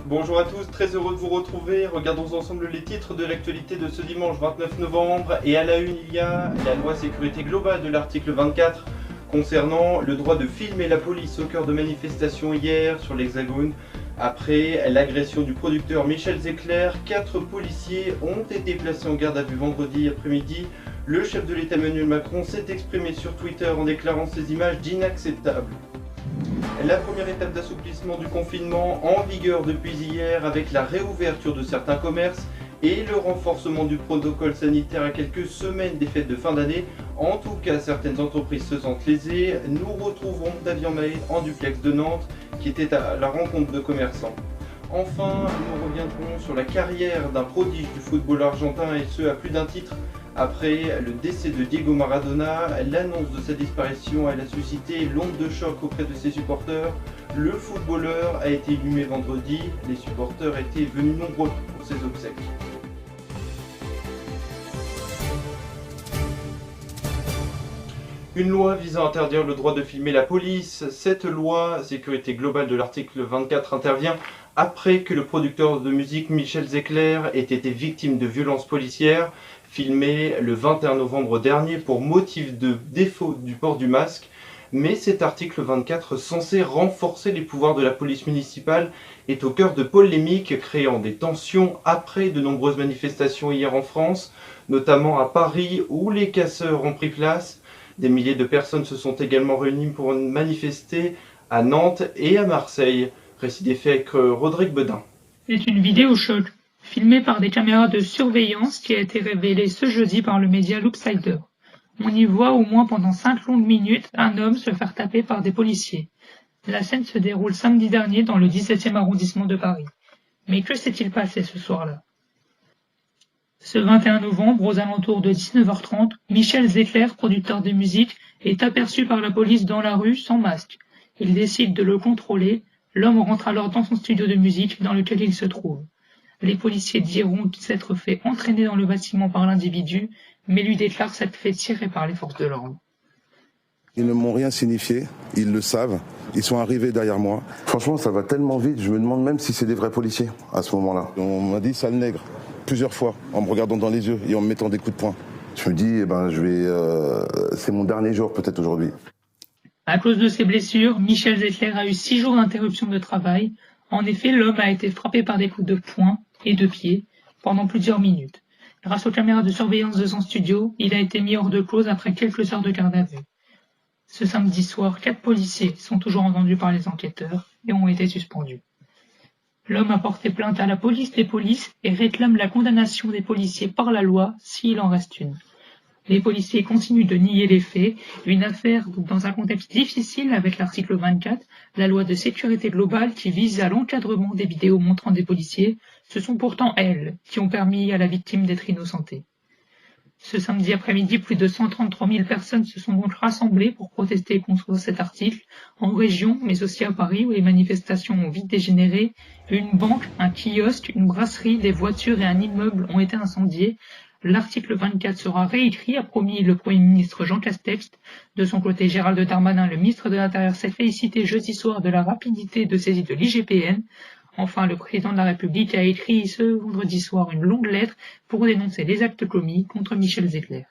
Bonjour à tous, très heureux de vous retrouver. Regardons ensemble les titres de l'actualité de ce dimanche 29 novembre. Et à la une, il y a la loi sécurité globale de l'article 24 concernant le droit de filmer la police au cœur de manifestations hier sur l'Hexagone. Après l'agression du producteur Michel Zecler, 4 policiers ont été placés en garde à vue vendredi après-midi. Le chef de l'État Emmanuel Macron s'est exprimé sur Twitter en déclarant ces images d'inacceptables. La première étape d'assouplissement du confinement en vigueur depuis hier avec la réouverture de certains commerces et le renforcement du protocole sanitaire à quelques semaines des fêtes de fin d'année. En tout cas, certaines entreprises se sentent lésées. Nous retrouverons Davian Mahé en duplex de Nantes qui était à la rencontre de commerçants. Enfin, nous reviendrons sur la carrière d'un prodige du football argentin et ce à plus d'un titre. Après le décès de Diego Maradona, l'annonce de sa disparition elle a suscité l'onde de choc auprès de ses supporters. Le footballeur a été inhumé vendredi, les supporters étaient venus nombreux pour ses obsèques. Une loi visant à interdire le droit de filmer la police. Cette loi, sécurité globale de l'article 24, intervient après que le producteur de musique Michel Zecler ait été victime de violences policières, filmé le 21 novembre dernier pour motif de défaut du port du masque. Mais cet article 24, censé renforcer les pouvoirs de la police municipale, est au cœur de polémiques créant des tensions après de nombreuses manifestations hier en France, notamment à Paris où les casseurs ont pris place. Des milliers de personnes se sont également réunies pour manifester à Nantes et à Marseille. Récit des faits avec Rodrigue Bedin. C'est une vidéo choc, filmée par des caméras de surveillance qui a été révélée ce jeudi par le média Loopsider. On y voit au moins pendant 5 longues minutes un homme se faire taper par des policiers. La scène se déroule samedi dernier dans le 17e arrondissement de Paris. Mais que s'est-il passé ce soir-là ? Ce 21 novembre, aux alentours de 19h30, Michel Zecler, producteur de musique, est aperçu par la police dans la rue sans masque. Il décide de le contrôler. L'homme rentre alors dans son studio de musique dans lequel il se trouve. Les policiers diront s'être fait entraîner dans le bâtiment par l'individu, mais lui déclarent s'être fait tirer par les forces de l'ordre. Ils ne m'ont rien signifié, ils le savent, ils sont arrivés derrière moi. Franchement, ça va tellement vite, je me demande même si c'est des vrais policiers à ce moment-là. On m'a dit sale nègre plusieurs fois en me regardant dans les yeux et en me mettant des coups de poing. Je me dis, c'est mon dernier jour peut-être aujourd'hui. À cause de ses blessures, Michel Zecler a eu 6 jours d'interruption de travail. En effet, l'homme a été frappé par des coups de poing et de pied pendant plusieurs minutes. Grâce aux caméras de surveillance de son studio, il a été mis hors de cause après quelques heures de garde à vue. Ce samedi soir, 4 policiers sont toujours entendus par les enquêteurs et ont été suspendus. L'homme a porté plainte à la police des polices et réclame la condamnation des policiers par la loi s'il en reste une. Les policiers continuent de nier les faits, une affaire dans un contexte difficile avec l'article 24, la loi de sécurité globale qui vise à l'encadrement des vidéos montrant des policiers. Ce sont pourtant elles qui ont permis à la victime d'être innocentée. Ce samedi après-midi, plus de 133 000 personnes se sont donc rassemblées pour protester contre cet article, en région, mais aussi à Paris où les manifestations ont vite dégénéré. Une banque, un kiosque, une brasserie, des voitures et un immeuble ont été incendiés. L'article 24 sera réécrit, a promis le Premier ministre Jean Castex. De son côté, Gérald Darmanin, le ministre de l'Intérieur, s'est félicité jeudi soir de la rapidité de saisie de l'IGPN. Enfin, le président de la République a écrit ce vendredi soir une longue lettre pour dénoncer les actes commis contre Michel Zecler.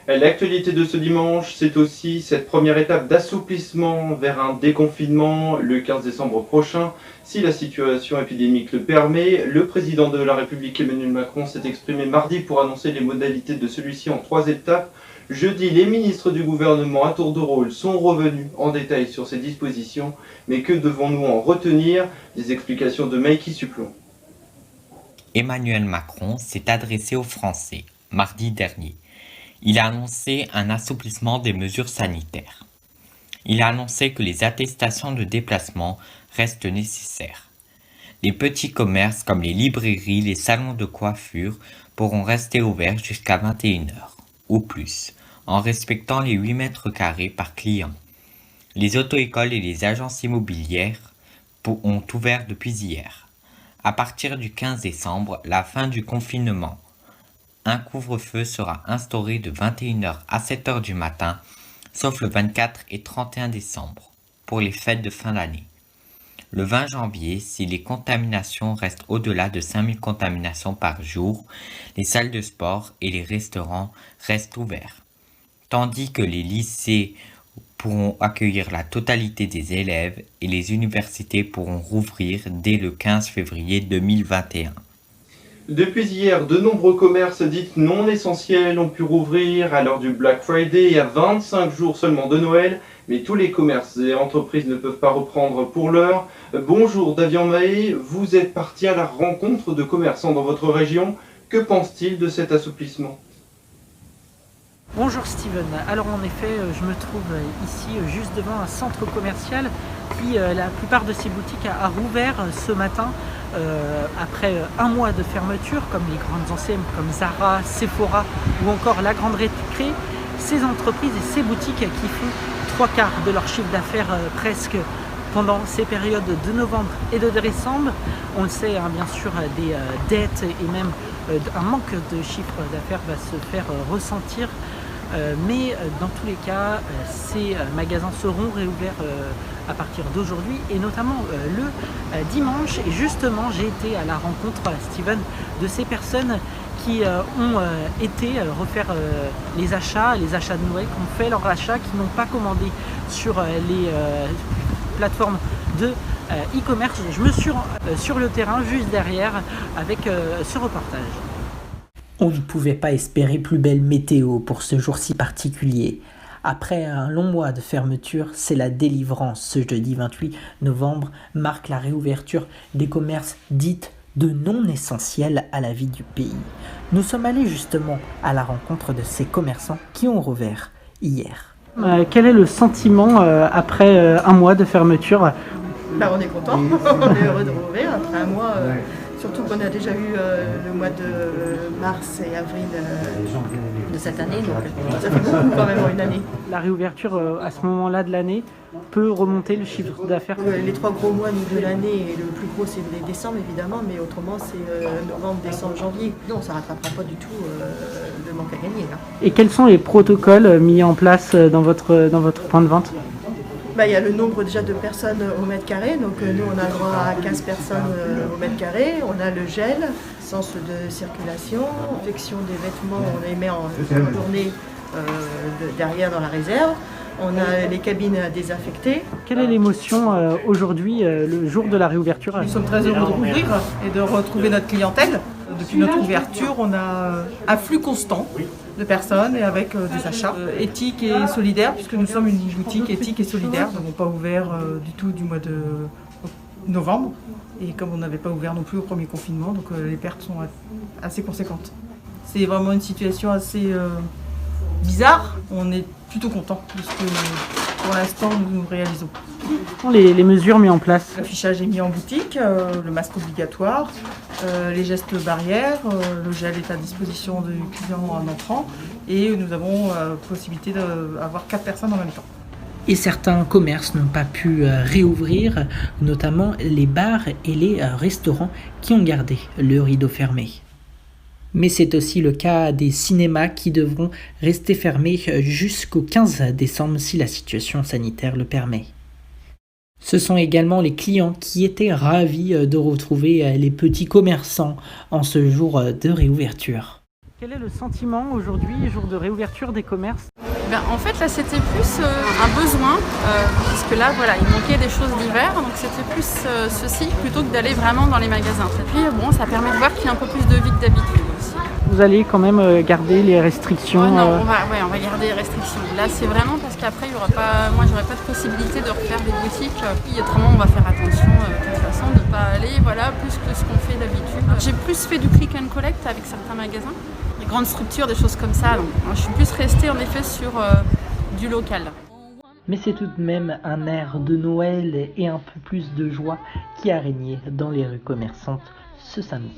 L'actualité de ce dimanche, c'est aussi cette première étape d'assouplissement vers un déconfinement le 15 décembre prochain. Si la situation épidémique le permet, le président de la République Emmanuel Macron s'est exprimé mardi pour annoncer les modalités de celui-ci en 3 étapes. Jeudi, les ministres du gouvernement à tour de rôle sont revenus en détail sur ces dispositions. Mais que devons-nous en retenir ? Des explications de Maïki Suplon. Emmanuel Macron s'est adressé aux Français mardi dernier. Il a annoncé un assouplissement des mesures sanitaires. Il a annoncé que les attestations de déplacement restent nécessaires. Les petits commerces comme les librairies, les salons de coiffure pourront rester ouverts jusqu'à 21h ou plus, en respectant les 8 mètres carrés par client. Les auto-écoles et les agences immobilières ont ouvert depuis hier. À partir du 15 décembre, la fin du confinement. Un couvre-feu sera instauré de 21h à 7h du matin, sauf le 24 et 31 décembre, pour les fêtes de fin d'année. Le 20 janvier, si les contaminations restent au-delà de 5000 contaminations par jour, les salles de sport et les restaurants restent ouverts, tandis que les lycées pourront accueillir la totalité des élèves et les universités pourront rouvrir dès le 15 février 2021. Depuis hier, de nombreux commerces dits non essentiels ont pu rouvrir à l'heure du Black Friday et à 25 jours seulement de Noël, mais tous les commerces et entreprises ne peuvent pas reprendre pour l'heure. Bonjour Davian Mahé, vous êtes parti à la rencontre de commerçants dans votre région. Que pensent-ils de cet assouplissement ? Bonjour Steven, alors en effet je me trouve ici juste devant un centre commercial qui la plupart de ses boutiques a rouvert ce matin après un mois de fermeture, comme les grandes enseignes comme Zara, Sephora ou encore La Grande Récré. Ces entreprises et ces boutiques qui font 3/4 de leur chiffre d'affaires presque pendant ces périodes de novembre et de décembre. On le sait, hein, bien sûr, des dettes et même un manque de chiffre d'affaires va se faire ressentir. Mais dans tous les cas, ces magasins seront réouverts à partir d'aujourd'hui et notamment le dimanche. Et justement, j'ai été à la rencontre, Steven, de ces personnes qui ont été refaire les achats de Noël, qui ont fait leurs achats, qui n'ont pas commandé sur les plateformes de e-commerce. Je me suis sur le terrain juste derrière avec ce reportage. On ne pouvait pas espérer plus belle météo pour ce jour si particulier. Après un long mois de fermeture, c'est la délivrance. Ce jeudi 28 novembre marque la réouverture des commerces dites de non essentiels à la vie du pays. Nous sommes allés justement à la rencontre de ces commerçants qui ont rouvert hier. Quel est le sentiment après un mois de fermeture ? On est content, on est heureux de rouvrir après un mois. Surtout qu'on a déjà eu le mois de mars et avril de cette année, donc ça fait beaucoup quand même en une année. La réouverture à ce moment-là de l'année peut remonter le chiffre d'affaires. Les 3 gros mois de l'année, et le plus gros c'est décembre évidemment, mais autrement c'est novembre, décembre, janvier. Non, ça ne rattrapera pas du tout le manque à gagner là. Et quels sont les protocoles mis en place dans votre point de vente ? Il y a le nombre déjà de personnes au mètre carré, donc nous on a le droit à 15 personnes au mètre carré, on a le gel, sens de circulation, infection des vêtements, on les met en journée derrière dans la réserve, on a les cabines à désinfecter. Quelle est l'émotion aujourd'hui, le jour de la réouverture ? Nous sommes très heureux de rouvrir et de retrouver notre clientèle. Depuis notre ouverture, on a un flux constant de personnes et avec des achats éthiques et solidaires, puisque nous sommes une boutique éthique et solidaire. Nous n'avons pas ouvert du tout du mois de novembre. Et comme on n'avait pas ouvert non plus au premier confinement, donc les pertes sont assez conséquentes. C'est vraiment une situation assez bizarre. On est plutôt content de ce que pour l'instant nous réalisons. Les mesures mises en place. L'affichage est mis en boutique, le masque obligatoire, les gestes barrières, le gel est à disposition du client en entrant et nous avons possibilité d'avoir 4 personnes en même temps. Et certains commerces n'ont pas pu réouvrir, notamment les bars et les restaurants qui ont gardé le rideau fermé. Mais c'est aussi le cas des cinémas qui devront rester fermés jusqu'au 15 décembre si la situation sanitaire le permet. Ce sont également les clients qui étaient ravis de retrouver les petits commerçants en ce jour de réouverture. Quel est le sentiment aujourd'hui, jour de réouverture des commerces ? En fait là c'était plus un besoin, puisque là voilà, il manquait des choses d'hiver, donc c'était plus ceci plutôt que d'aller vraiment dans les magasins. Et puis ça permet de voir qu'il y a un peu plus de vie que d'habitude aussi. Vous allez quand même garder les restrictions Non, on va garder les restrictions. Là c'est vraiment parce qu'après il y aura pas, moi j'aurai pas de possibilité de refaire des boutiques. Puis autrement on va faire attention de toute façon de ne pas aller plus que ce qu'on fait d'habitude. J'ai plus fait du click and collect avec certains magasins. Des grandes structures, des choses comme ça. Donc, je suis plus restée en effet sur du local. Mais c'est tout de même un air de Noël et un peu plus de joie qui a régné dans les rues commerçantes ce samedi.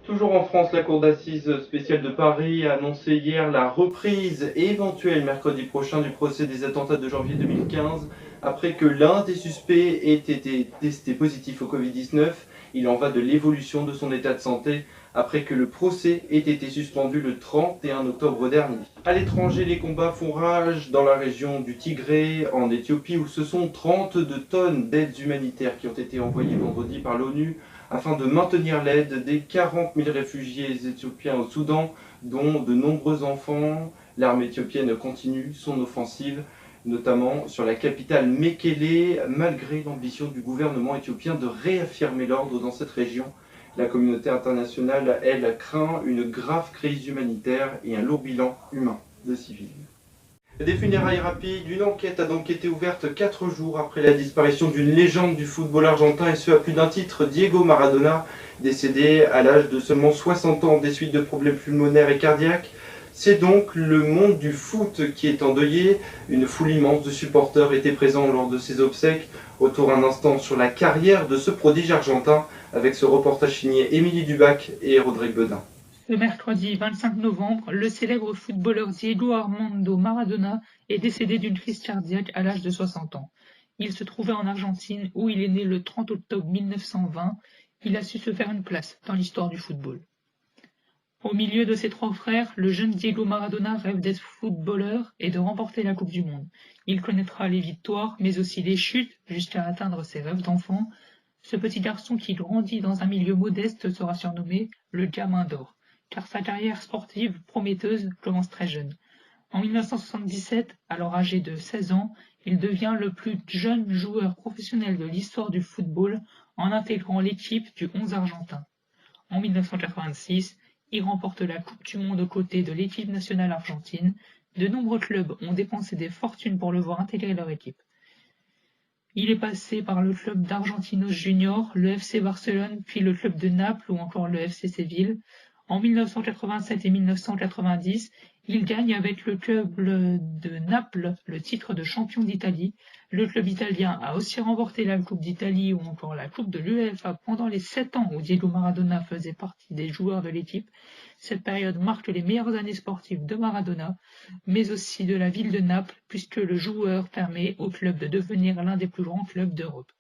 Toujours en France, la Cour d'assises spéciale de Paris a annoncé hier la reprise éventuelle mercredi prochain du procès des attentats de janvier 2015 après que l'un des suspects ait été testé positif au Covid-19. Il en va de l'évolution de son état de santé après que le procès ait été suspendu le 31 octobre dernier. À l'étranger, les combats font rage dans la région du Tigré, en Éthiopie, où ce sont 32 tonnes d'aides humanitaires qui ont été envoyées vendredi par l'ONU afin de maintenir l'aide des 40 000 réfugiés éthiopiens au Soudan, dont de nombreux enfants. L'armée éthiopienne continue son offensive, notamment sur la capitale Mekele, malgré l'ambition du gouvernement éthiopien de réaffirmer l'ordre dans cette région. La communauté internationale, elle, craint une grave crise humanitaire et un lourd bilan humain de civils. Des funérailles rapides, une enquête a donc été ouverte 4 jours après la disparition d'une légende du football argentin, et ce à plus d'un titre, Diego Maradona, décédé à l'âge de seulement 60 ans des suites de problèmes pulmonaires et cardiaques. C'est donc le monde du foot qui est endeuillé. Une foule immense de supporters était présent lors de ses obsèques. Autour un instant sur la carrière de ce prodige argentin, avec ce reportage signé Émilie Dubac et Rodrigue Bedin. Ce mercredi 25 novembre, le célèbre footballeur Diego Armando Maradona est décédé d'une crise cardiaque à l'âge de 60 ans. Il se trouvait en Argentine où il est né le 30 octobre 1920. Il a su se faire une place dans l'histoire du football. Au milieu de ses 3 frères, le jeune Diego Maradona rêve d'être footballeur et de remporter la Coupe du Monde. Il connaîtra les victoires, mais aussi les chutes, jusqu'à atteindre ses rêves d'enfant. Ce petit garçon qui grandit dans un milieu modeste sera surnommé le gamin d'or, car sa carrière sportive prometteuse commence très jeune. En 1977, alors âgé de 16 ans, il devient le plus jeune joueur professionnel de l'histoire du football en intégrant l'équipe du 11 argentin. En 1986, il remporte la Coupe du Monde aux côtés de l'équipe nationale argentine. De nombreux clubs ont dépensé des fortunes pour le voir intégrer leur équipe. Il est passé par le club d'Argentinos Juniors, le FC Barcelone, puis le club de Naples ou encore le FC Séville. En 1987 et 1990, il gagne avec le club de Naples le titre de champion d'Italie. Le club italien a aussi remporté la Coupe d'Italie ou encore la Coupe de l'UEFA pendant les 7 ans où Diego Maradona faisait partie des joueurs de l'équipe. Cette période marque les meilleures années sportives de Maradona, mais aussi de la ville de Naples, puisque le joueur permet au club de devenir l'un des plus grands clubs d'Europe.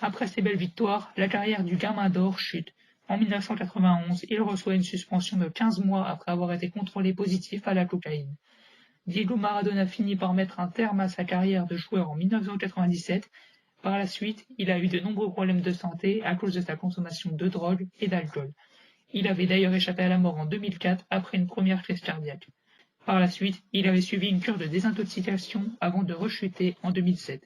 Après ces belles victoires, la carrière du gamin d'or chute. En 1991, il reçoit une suspension de 15 mois après avoir été contrôlé positif à la cocaïne. Diego Maradona finit par mettre un terme à sa carrière de joueur en 1997. Par la suite, il a eu de nombreux problèmes de santé à cause de sa consommation de drogue et d'alcool. Il avait d'ailleurs échappé à la mort en 2004 après une première crise cardiaque. Par la suite, il avait suivi une cure de désintoxication avant de rechuter en 2007.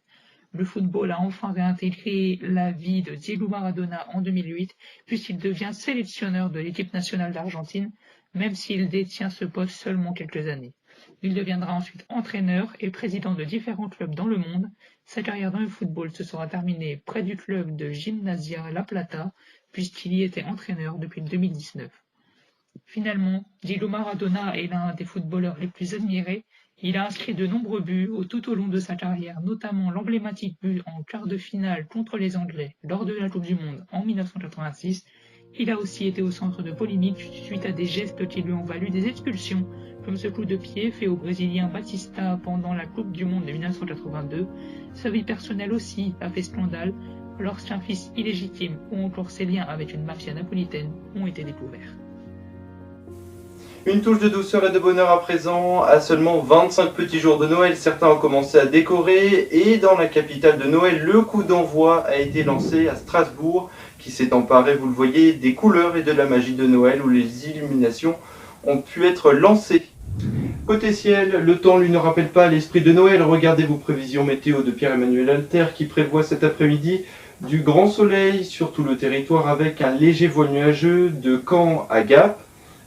Le football a enfin réintégré la vie de Diego Maradona en 2008, puisqu'il devient sélectionneur de l'équipe nationale d'Argentine, même s'il détient ce poste seulement quelques années. Il deviendra ensuite entraîneur et président de différents clubs dans le monde. Sa carrière dans le football se sera terminée près du club de Gimnasia La Plata, puisqu'il y était entraîneur depuis 2019. Finalement, Diego Maradona est l'un des footballeurs les plus admirés. Il a inscrit de nombreux buts tout au long de sa carrière, notamment l'emblématique but en quart de finale contre les Anglais lors de la Coupe du Monde en 1986. Il a aussi été au centre de polémiques suite à des gestes qui lui ont valu des expulsions, comme ce coup de pied fait au Brésilien Batista pendant la Coupe du Monde de 1982. Sa vie personnelle aussi a fait scandale lorsqu'un fils illégitime ou encore ses liens avec une mafia napolitaine ont été découverts. Une touche de douceur et de bonheur à présent. À seulement 25 petits jours de Noël, certains ont commencé à décorer, et dans la capitale de Noël, le coup d'envoi a été lancé à Strasbourg, qui s'est emparé, vous le voyez, des couleurs et de la magie de Noël, où les illuminations ont pu être lancées. Côté ciel, le temps lui ne rappelle pas l'esprit de Noël. Regardez vos prévisions météo de Pierre-Emmanuel Alter, qui prévoit cet après-midi du grand soleil sur tout le territoire avec un léger voile nuageux de Caen à Gap,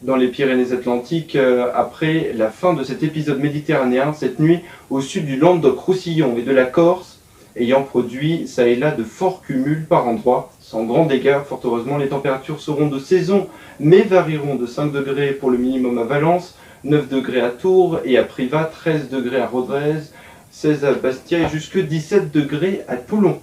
dans les Pyrénées-Atlantiques, après la fin de cet épisode méditerranéen, cette nuit au sud du Languedoc-Roussillon et de la Corse, ayant produit ça et là de forts cumuls par endroits, sans grands dégâts. Fort heureusement, les températures seront de saison, mais varieront de 5 degrés pour le minimum à Valence, 9 degrés à Tours et à Privas, 13 degrés à Rodez, 16 à Bastia et jusque 17 degrés à Toulon.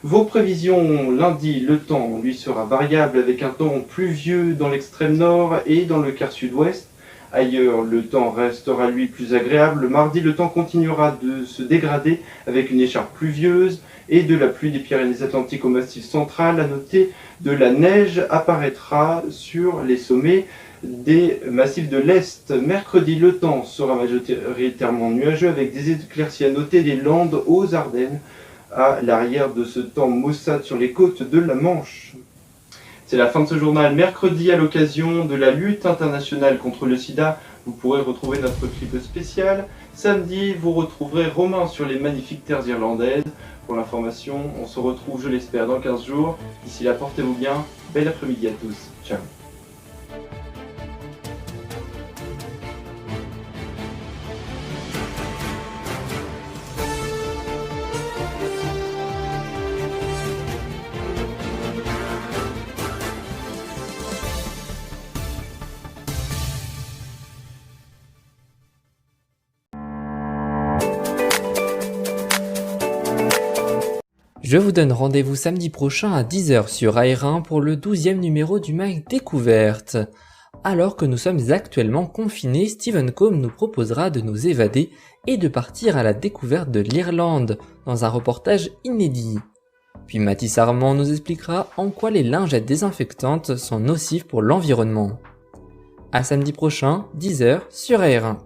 Vos prévisions, lundi, le temps lui sera variable avec un temps pluvieux dans l'extrême nord et dans le quart sud-ouest. Ailleurs, le temps restera lui plus agréable. Mardi, le temps continuera de se dégrader avec une écharpe pluvieuse et de la pluie des Pyrénées-Atlantiques au Massif central. À noter, de la neige apparaîtra sur les sommets des massifs de l'Est. Mercredi, le temps sera majoritairement nuageux avec des éclaircies à noter des Landes aux Ardennes à l'arrière de ce temps maussade sur les côtes de la Manche. C'est la fin de ce journal. Mercredi, à l'occasion de la lutte internationale contre le sida, vous pourrez retrouver notre clip spécial. Samedi, vous retrouverez Romain sur les magnifiques terres irlandaises. Pour l'information, on se retrouve, je l'espère, dans 15 jours. D'ici là, portez-vous bien. Bel après-midi à tous. Ciao. Je vous donne rendez-vous samedi prochain à 10h sur AR1 pour le 12e numéro du mag Découverte. Alors que nous sommes actuellement confinés, Stephen Combe nous proposera de nous évader et de partir à la découverte de l'Irlande dans un reportage inédit. Puis Mathis Armand nous expliquera en quoi les lingettes désinfectantes sont nocives pour l'environnement. À samedi prochain, 10h sur AR1.